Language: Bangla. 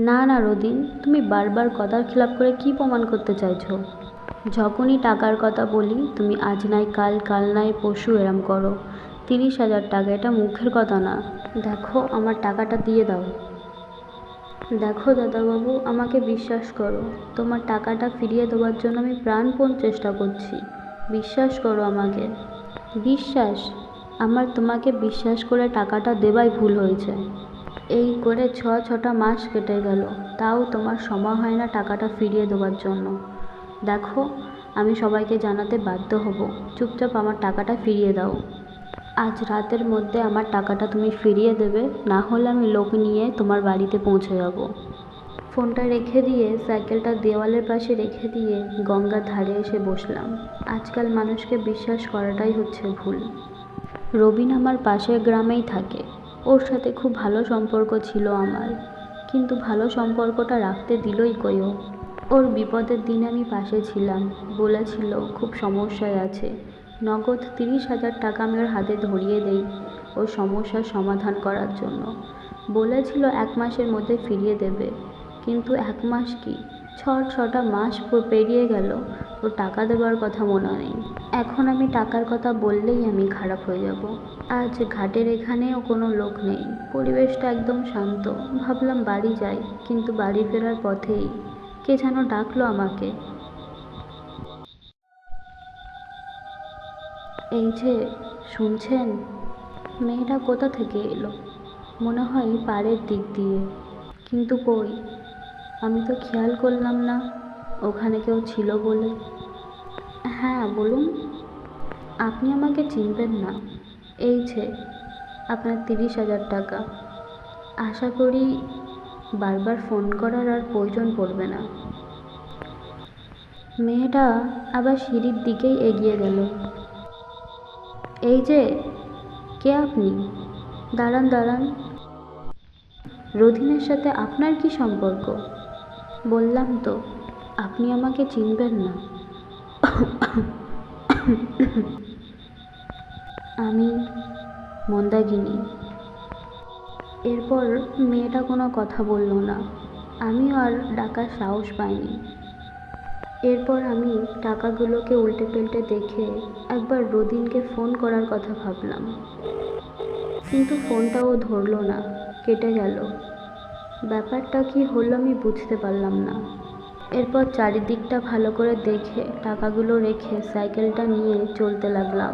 না না রদিন, তুমি বারবার কথার খেলাপ করে কি প্রমাণ করতে চাইছো? যখনই টাকার কথা বলি তুমি আজ নাই কাল, কাল নাই পরশু এরম করো। 30,000 টাকা, এটা মুখের কথা না। দেখো, আমার টাকাটা দিয়ে দাও। দেখো দাদাবাবু, আমাকে বিশ্বাস করো, তোমার টাকাটা ফিরিয়ে দেওয়ার জন্য আমি প্রাণপণ চেষ্টা করছি। বিশ্বাস করো আমাকে। বিশ্বাস? আমার তোমাকে বিশ্বাস করে টাকাটা দেওয়াই ভুল হয়েছে। এই করে ছটা মাস কেটে গেল, তাও তোমার সময় হয় না টাকাটা ফিরিয়ে দেওয়ার জন্য। দেখো, আমি সবাইকে জানাতে বাধ্য হব। চুপচাপ আমার টাকাটা ফিরিয়ে দাও। আজ রাতের মধ্যে আমার টাকাটা তুমি ফিরিয়ে দেবে, না হলে আমি লোক নিয়ে তোমার বাড়িতে পৌঁছে যাব। ফোনটা রেখে দিয়ে সাইকেলটা দেওয়ালের পাশে রেখে দিয়ে গঙ্গার ধারে এসে বসলাম। আজকাল মানুষকে বিশ্বাস করাটাই হচ্ছে ভুল। রবিন আমার পাশের গ্রামেই থাকে। ওর সাথে খুব ভালো সম্পর্ক ছিল আমার, কিন্তু ভালো সম্পর্কটা রাখতে দিলই কই ও। ওর বিপদের দিনে আমি পাশে ছিলাম। বলেছিল খুব সমস্যায় আছে, নগদ 30,000 টাকা আমি ওর হাতে ধরিয়ে দেই ওর সমস্যার সমাধান করার জন্য। বলেছিল 1 মাসের মধ্যে ফিরিয়ে দেবে, কিন্তু 1 মাস কি, ছটা মাস পেরিয়ে গেল, ও টাকা দেওয়ার কথা মনে নেই। এখন আমি টাকার কথা বললেই আমি খারাপ হয়ে যাব। আজ ঘাটের এখানেও কোনো লোক নেই, পরিবেশটা একদম শান্ত। ভাবলাম বাড়ি যাই, কিন্তু বাড়ি ফেরার পথেই কে যেন ডাকলো আমাকে। এই যে, শুনছেন? মেয়েটা কোথা থেকে এলো? মনে হয় পাড়ের দিক দিয়ে, কিন্তু কই, আমি তো খেয়াল করলাম না ওখানে কেউ ছিল বলে। হ্যাঁ বলুন। আপনি আমাকে চিনবেন না। এই যে আপনার 30,000 টাকা। আশা করি বারবার ফোন করার আর প্রয়োজন পড়বে না। মেয়েটা আবার সিঁড়ির দিকেই এগিয়ে গেল। এই যে, কে আপনি? দাঁড়ান দাঁড়ান, রথিনের সাথে আপনার কি সম্পর্ক? বললাম তো আপনি আমাকে চিনবেন না। আমি মন্দাকিনী। এরপর মেয়েটা কোনো কথা বলল না। আমিও আর ডাকার সাহস পাইনি। এরপর আমি টাকাগুলোকে উল্টে পাল্টে দেখে একবার রদিনকে ফোন করার কথা ভাবলাম, কিন্তু ফোনটাও ধরলো না, কেটে গেল। ব্যাপারটা কি হলো আমি বুঝতে পারলাম না। এরপর চারিদিকটা ভালো করে দেখে টাকাগুলো রেখে সাইকেলটা নিয়ে চলতে লাগলাম।